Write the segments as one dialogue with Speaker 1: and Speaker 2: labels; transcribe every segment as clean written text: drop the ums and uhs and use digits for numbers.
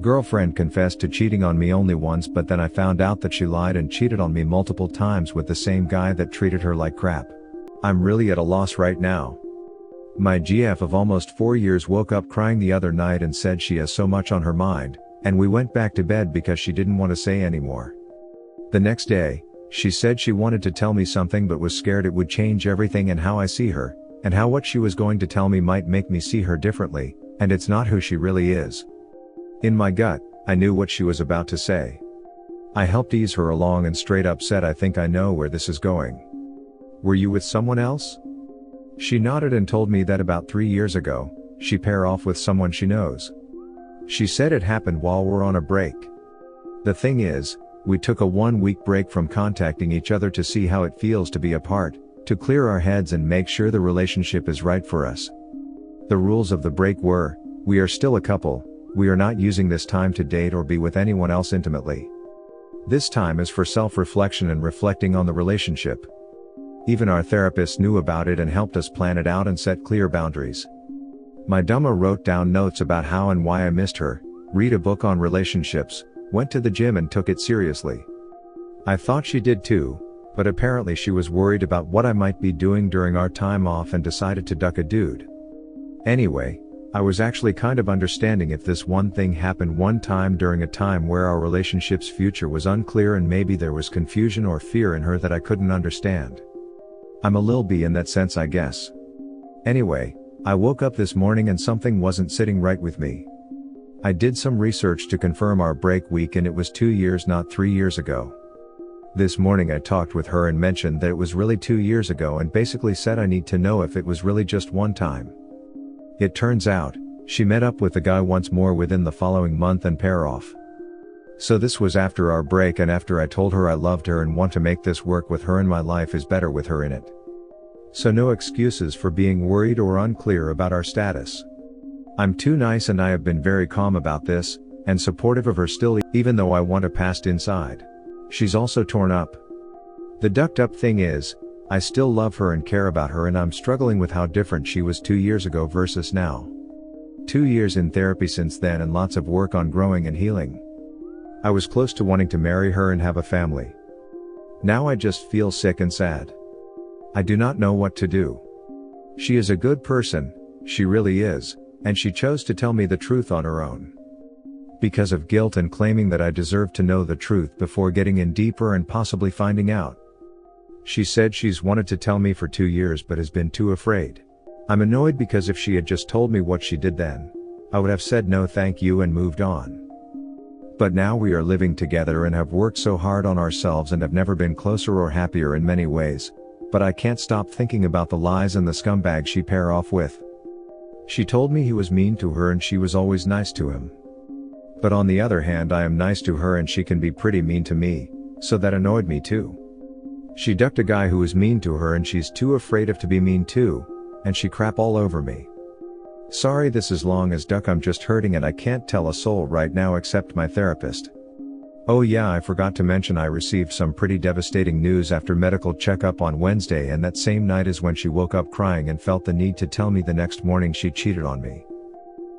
Speaker 1: girlfriend confessed to cheating on me only once, but then I found out that she lied and cheated on me multiple times with the same guy that treated her like crap. I'm really at a loss right now. My GF of almost 4 years woke up crying the other night and said she has so much on her mind, and we went back to bed because she didn't want to say anymore. The next day, she said she wanted to tell me something but was scared it would change everything and how I see her, and how what she was going to tell me might make me see her differently, and it's not who she really is. In my gut, I knew what she was about to say. I helped ease her along and straight up said, I think I know where this is going. Were you with someone else? She nodded and told me that about 3 years ago, she pair off with someone she knows. She said it happened while we're on a break. The thing is, we took a 1-week break from contacting each other to see how it feels to be apart, to clear our heads and make sure the relationship is right for us. The rules of the break were, we are still a couple, we are not using this time to date or be with anyone else intimately. This time is for self-reflection and reflecting on the relationship. Even our therapist knew about it and helped us plan it out and set clear boundaries. My Dhamma wrote down notes about how and why I missed her, read a book on relationships, went to the gym and took it seriously. I thought she did too, but apparently she was worried about what I might be doing during our time off and decided to duck a dude. Anyway, I was actually kind of understanding if this one thing happened one time during a time where our relationship's future was unclear and maybe there was confusion or fear in her that I couldn't understand. I'm a lil B in that sense, I guess. Anyway, I woke up this morning and something wasn't sitting right with me. I did some research to confirm our break week and it was 2 years, not 3 years ago. This morning I talked with her and mentioned that it was really 2 years ago and basically said I need to know if it was really just one time. It turns out, she met up with the guy once more within the following month and pair off. So this was after our break and after I told her I loved her and want to make this work with her and my life is better with her in it. So no excuses for being worried or unclear about our status. I'm too nice and I have been very calm about this, and supportive of her still, even though I want a past inside. She's also torn up. The ducked up thing is, I still love her and care about her and I'm struggling with how different she was 2 years ago versus now. 2 years in therapy since then and lots of work on growing and healing. I was close to wanting to marry her and have a family. Now I just feel sick and sad. I do not know what to do. She is a good person, she really is, and she chose to tell me the truth on her own. Because of guilt and claiming that I deserve to know the truth before getting in deeper and possibly finding out. She said she's wanted to tell me for 2 years but has been too afraid. I'm annoyed because if she had just told me what she did then, I would have said no thank you and moved on. But now we are living together and have worked so hard on ourselves and have never been closer or happier in many ways, but I can't stop thinking about the lies and the scumbag she pair off with. She told me he was mean to her and she was always nice to him. But on the other hand I am nice to her and she can be pretty mean to me, so that annoyed me too. She ducked a guy who was mean to her and she's too afraid of to be mean too, and she crap all over me. Sorry this is long as duck, I'm just hurting and I can't tell a soul right now except my therapist. Oh yeah, I forgot to mention I received some pretty devastating news after medical checkup on Wednesday, and that same night is when she woke up crying and felt the need to tell me the next morning she cheated on me.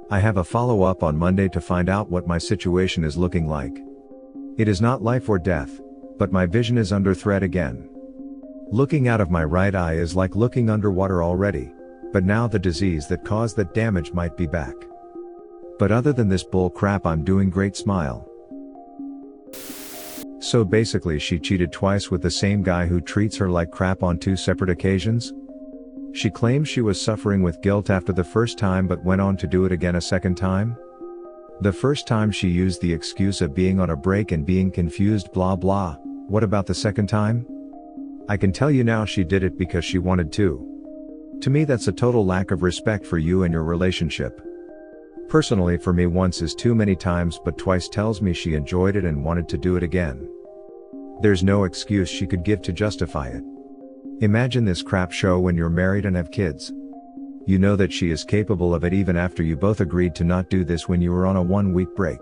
Speaker 1: I have a follow-up on Monday to find out what my situation is looking like. It is not life or death, but my vision is under threat again. Looking out of my right eye is like looking underwater already, but now the disease that caused that damage might be back. But other than this bull crap I'm doing great, smile. So basically she cheated twice with the same guy who treats her like crap on 2 separate occasions? She claims she was suffering with guilt after the first time but went on to do it again a second time? The first time she used the excuse of being on a break and being confused blah blah, what about the second time? I can tell you now she did it because she wanted to. To me that's a total lack of respect for you and your relationship. Personally for me once is too many times, but twice tells me she enjoyed it and wanted to do it again. There's no excuse she could give to justify it. Imagine this crap show when you're married and have kids. You know that she is capable of it even after you both agreed to not do this when you were on a 1-week break.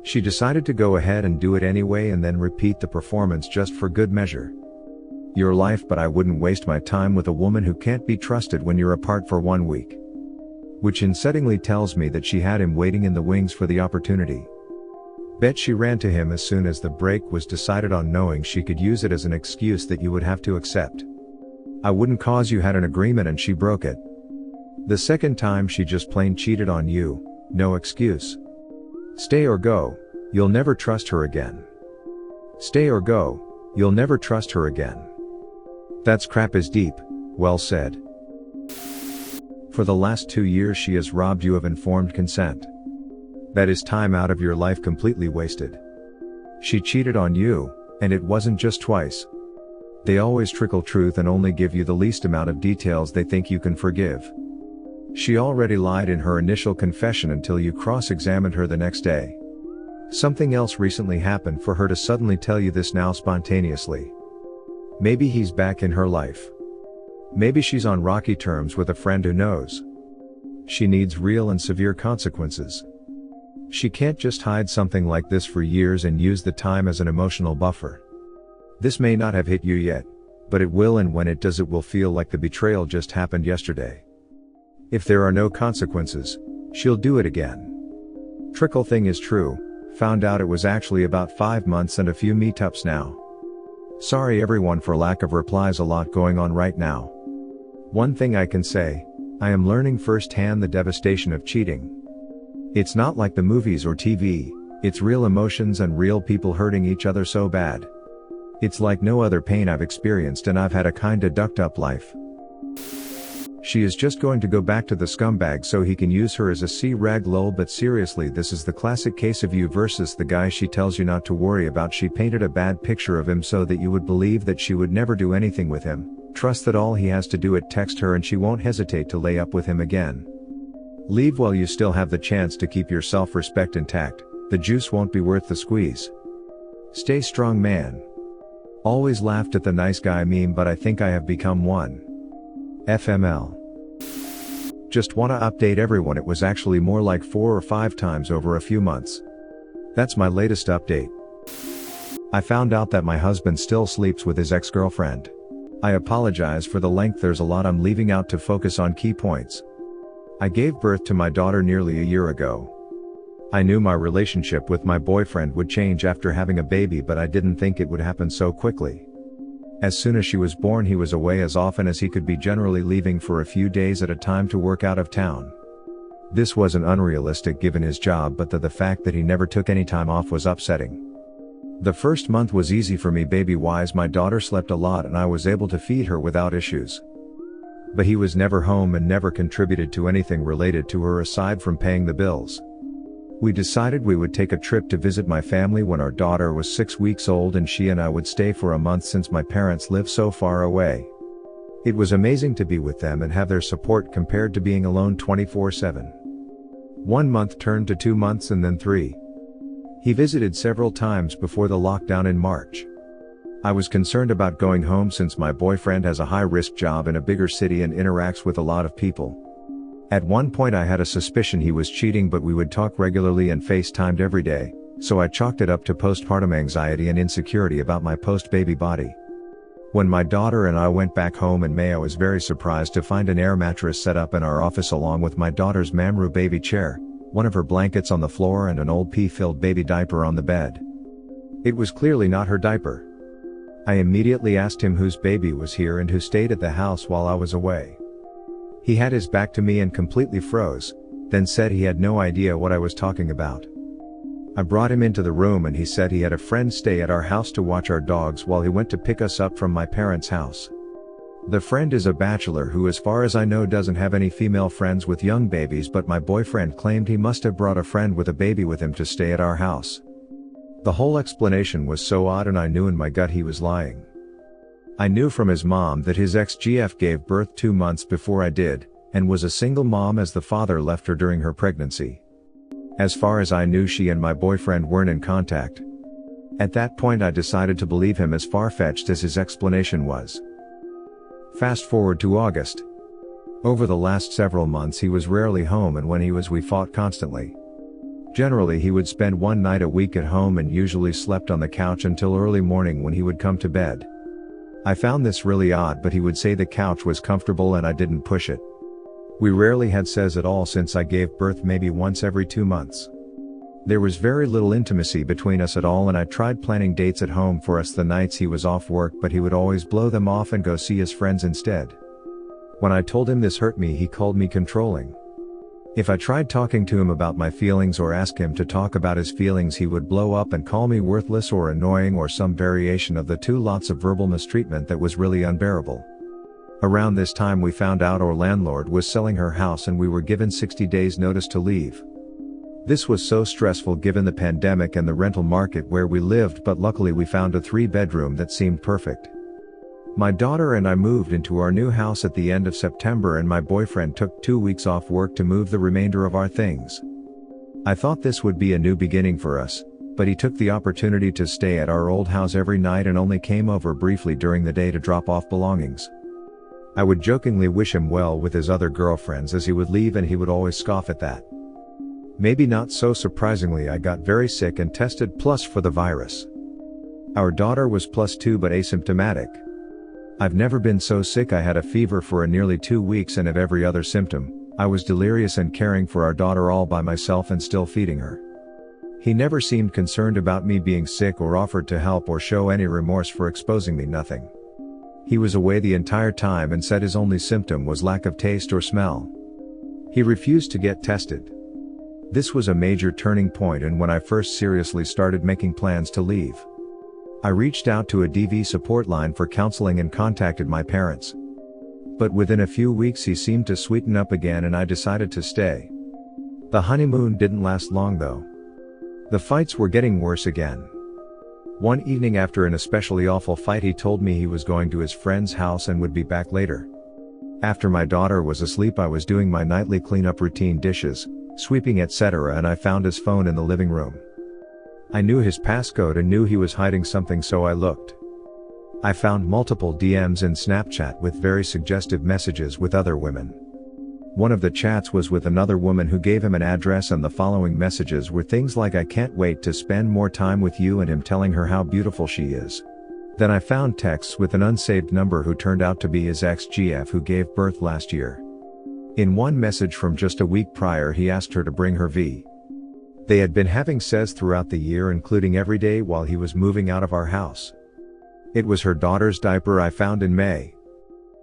Speaker 1: She decided to go ahead and do it anyway and then repeat the performance just for good measure. Your life, but I wouldn't waste my time with a woman who can't be trusted when you're apart for 1 week. which unsettlingly tells me that she had him waiting in the wings for the opportunity. Bet she ran to him as soon as the break was decided on, knowing she could use it as an excuse that you would have to accept. I wouldn't cause you had an agreement and she broke it. The second time she just plain cheated on you, no excuse. Stay or go, you'll never trust her again. Stay or go, you'll never trust her again. That's crap is deep, well said. For the last 2 years she has robbed you of informed consent. That is time out of your life completely wasted. She cheated on you, and it wasn't just twice. They always trickle truth and only give you the least amount of details they think you can forgive. She already lied in her initial confession until you cross-examined her the next day. Something else recently happened for her to suddenly tell you this now spontaneously. Maybe he's back in her life. Maybe she's on rocky terms with a friend who knows. She needs real and severe consequences. She can't just hide something like this for years and use the time as an emotional buffer. This may not have hit you yet, but it will, and when it does it will feel like the betrayal just happened yesterday. If there are no consequences, she'll do it again. Trickle thing is true, found out it was actually about 5 months and a few meetups now. Sorry everyone for lack of replies, a lot going on right now. One thing I can say, I am learning firsthand the devastation of cheating. It's not like the movies or TV, it's real emotions and real people hurting each other so bad. It's like no other pain I've experienced, and I've had a kinda ducked up life. She is just going to go back to the scumbag so he can use her as a C-rag lol, but seriously, this is the classic case of you versus the guy she tells you not to worry about. She painted a bad picture of him so that you would believe that she would never do anything with him, trust that all he has to do is text her and she won't hesitate to lay up with him again. Leave while you still have the chance to keep your self-respect intact, the juice won't be worth the squeeze. Stay strong, man. Always laughed at the nice guy meme, but I think I have become one. FML. Just wanna update everyone, it was actually more like 4 or 5 times over a few months. That's my latest update. I found out that my husband still sleeps with his ex-girlfriend. I apologize for the length, there's a lot I'm leaving out to focus on key points. I gave birth to my daughter nearly a year ago. I knew my relationship with my boyfriend would change after having a baby, but I didn't think it would happen so quickly. As soon as she was born, he was away as often as he could be, generally leaving for a few days at a time to work out of town. This wasn't unrealistic given his job, but the fact that he never took any time off was upsetting. The first month was easy for me baby-wise, my daughter slept a lot and I was able to feed her without issues. But he was never home and never contributed to anything related to her aside from paying the bills. We decided we would take a trip to visit my family when our daughter was 6 weeks old, and she and I would stay for a month since my parents live so far away. It was amazing to be with them and have their support compared to being alone 24/7. 1 month turned to 2 months and then 3. He visited several times before the lockdown in March. I was concerned about going home since my boyfriend has a high-risk job in a bigger city and interacts with a lot of people. At one point I had a suspicion he was cheating, but we would talk regularly and FaceTimed every day, so I chalked it up to postpartum anxiety and insecurity about my post-baby body. When my daughter and I went back home in May, I was very surprised to find an air mattress set up in our office along with my daughter's Mamru baby chair, one of her blankets on the floor and an old pee-filled baby diaper on the bed. It was clearly not her diaper. I immediately asked him whose baby was here and who stayed at the house while I was away. He had his back to me and completely froze, then said he had no idea what I was talking about. I brought him into the room and he said he had a friend stay at our house to watch our dogs while he went to pick us up from my parents' house. The friend is a bachelor who, as far as I know, doesn't have any female friends with young babies, but my boyfriend claimed he must have brought a friend with a baby with him to stay at our house. The whole explanation was so odd and I knew in my gut he was lying. I knew from his mom that his ex-GF gave birth 2 months before I did, and was a single mom as the father left her during her pregnancy. As far as I knew, she and my boyfriend weren't in contact. At that point I decided to believe him, as far-fetched as his explanation was. Fast forward to August. Over the last several months he was rarely home, and when he was we fought constantly. Generally he would spend 1 night a week at home and usually slept on the couch until early morning when he would come to bed. I found this really odd, but he would say the couch was comfortable and I didn't push it. We rarely had sex at all since I gave birth, maybe once every 2 months. There was very little intimacy between us at all, and I tried planning dates at home for us the nights he was off work, but he would always blow them off and go see his friends instead. When I told him this hurt me, he called me controlling. If I tried talking to him about my feelings or asked him to talk about his feelings, he would blow up and call me worthless or annoying or some variation of the two. Lots of verbal mistreatment that was really unbearable. Around this time we found out our landlord was selling her house and we were given 60 days notice to leave. This was so stressful given the pandemic and the rental market where we lived, but luckily we found a 3-bedroom that seemed perfect. My daughter and I moved into our new house at the end of September, and my boyfriend took 2 weeks off work to move the remainder of our things. I thought this would be a new beginning for us, but he took the opportunity to stay at our old house every night and only came over briefly during the day to drop off belongings. I would jokingly wish him well with his other girlfriends as he would leave, and he would always scoff at that. Maybe not so surprisingly, I got very sick and tested plus for the virus. Our daughter was +2 but asymptomatic. I've never been so sick. I had a fever for nearly 2 weeks, and of every other symptom, I was delirious and caring for our daughter all by myself and still feeding her. He never seemed concerned about me being sick or offered to help or show any remorse for exposing me. Nothing. He was away the entire time and said his only symptom was lack of taste or smell. He refused to get tested. This was a major turning point, and when I first seriously started making plans to leave, I reached out to a DV support line for counseling and contacted my parents. But within a few weeks he seemed to sweeten up again and I decided to stay. The honeymoon didn't last long though. The fights were getting worse again. One evening after an especially awful fight, he told me he was going to his friend's house and would be back later. After my daughter was asleep, I was doing my nightly cleanup routine, dishes, sweeping, etc., and I found his phone in the living room. I knew his passcode and knew he was hiding something, so I looked. I found multiple DMs in Snapchat with very suggestive messages with other women. One of the chats was with another woman who gave him an address, and the following messages were things like, "I can't wait to spend more time with you," and him telling her how beautiful she is. Then I found texts with an unsaved number who turned out to be his ex-GF who gave birth last year. In one message from just a week prior, he asked her to bring her V. They had been having sex throughout the year, including every day while he was moving out of our house. It was her daughter's diaper I found in May.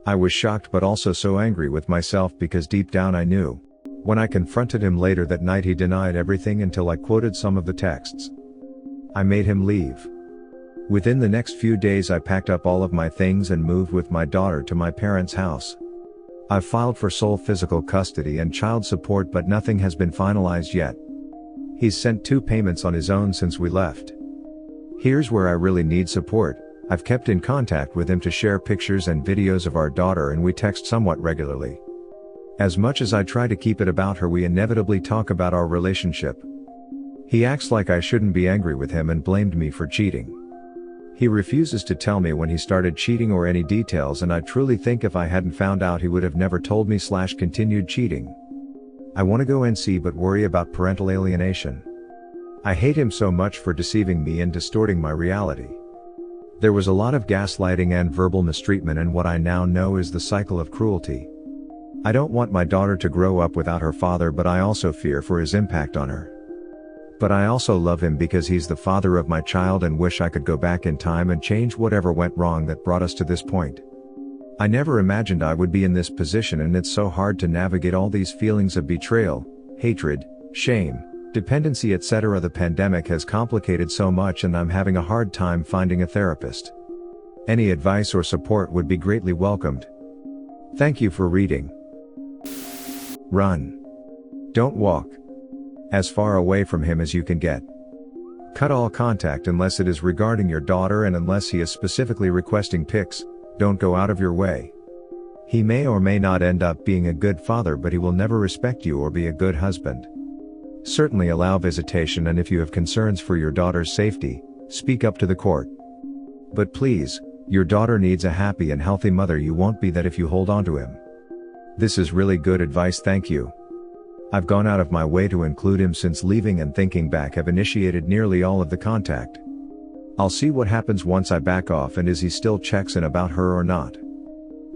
Speaker 1: I was shocked but also so angry with myself because deep down I knew. When I confronted him later that night, he denied everything until I quoted some of the texts. I made him leave. Within the next few days I packed up all of my things and moved with my daughter to my parents' house. I've filed for sole physical custody and child support, but nothing has been finalized yet. He's sent 2 payments on his own since we left. Here's where I really need support. I've kept in contact with him to share pictures and videos of our daughter, and we text somewhat regularly. As much as I try to keep it about her, we inevitably talk about our relationship. He acts like I shouldn't be angry with him and blamed me for cheating. He refuses to tell me when he started cheating or any details, and I truly think if I hadn't found out he would have never told me / continued cheating. I want to go NC but worry about parental alienation. I hate him so much for deceiving me and distorting my reality. There was a lot of gaslighting and verbal mistreatment, and what I now know is the cycle of cruelty. I don't want my daughter to grow up without her father, but I also fear for his impact on her. But I also love him because he's the father of my child and wish I could go back in time and change whatever went wrong that brought us to this point. I never imagined I would be in this position, and it's so hard to navigate all these feelings of betrayal, hatred, shame, dependency, etc. The pandemic has complicated so much, and I'm having a hard time finding a therapist. Any advice or support would be greatly welcomed. Thank you for reading. Run. Don't walk. As far away from him as you can get. Cut all contact unless it is regarding your daughter, and unless he is specifically requesting pics, don't go out of your way. He may or may not end up being a good father, but he will never respect you or be a good husband. Certainly allow visitation, and if you have concerns for your daughter's safety, speak up to the court. But please, your daughter needs a happy and healthy mother. You won't be that if you hold on to him. This is really good advice, thank you. I've gone out of my way to include him since leaving, and thinking back have initiated nearly all of the contact. I'll see what happens once I back off, and is he still checks in about her or not.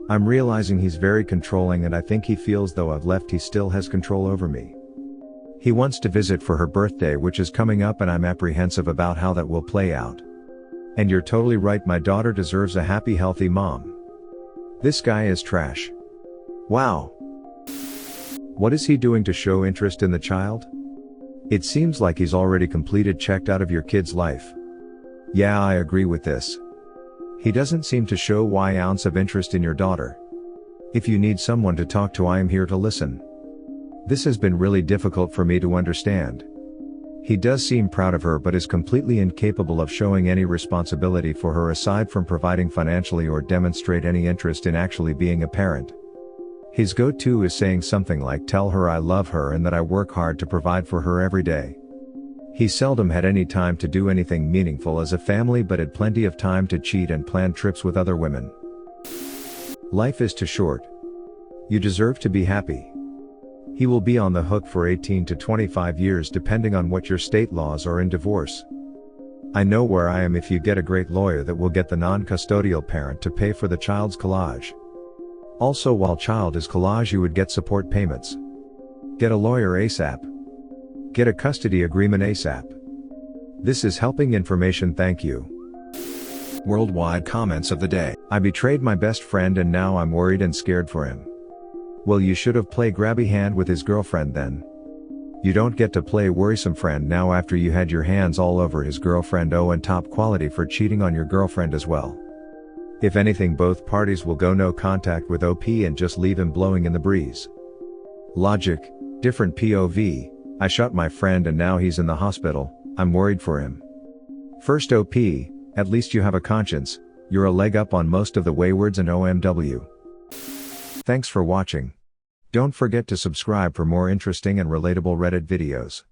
Speaker 1: I'm realizing he's very controlling and I think he feels though I've left he still has control over me. He wants to visit for her birthday which is coming up and I'm apprehensive about how that will play out. And you're totally right, my daughter deserves a happy healthy mom. This guy is trash. Wow. What is he doing to show interest in the child? It seems like he's already completed checked out of your kid's life. Yeah, I agree with this. He doesn't seem to show one ounce of interest in your daughter. If you need someone to talk to, I am here to listen. This has been really difficult for me to understand. He does seem proud of her but is completely incapable of showing any responsibility for her aside from providing financially or demonstrate any interest in actually being a parent. His go-to is saying something like tell her I love her and that I work hard to provide for her every day. He seldom had any time to do anything meaningful as a family but had plenty of time to cheat and plan trips with other women. Life is too short. You deserve to be happy. He will be on the hook for 18 to 25 years depending on what your state laws are in divorce. I know where I am if you get a great lawyer that will get the non-custodial parent to pay for the child's collage. Also, while child is collage you would get support payments. Get a lawyer ASAP. Get a custody agreement ASAP. This is helping information, thank you. Worldwide comments of the day. I betrayed my best friend and now I'm worried and scared for him. Well, you should have played grabby hand with his girlfriend then. You don't get to play worrisome friend now after you had your hands all over his girlfriend. Oh, and top quality for cheating on your girlfriend as well. If anything, both parties will go no contact with OP and just leave him blowing in the breeze. Logic, different POV. I shot my friend and now he's in the hospital, I'm worried for him. First OP, at least you have a conscience, you're a leg up on most of the waywards and OMW. Thanks for watching. Don't forget to subscribe for more interesting and relatable Reddit videos.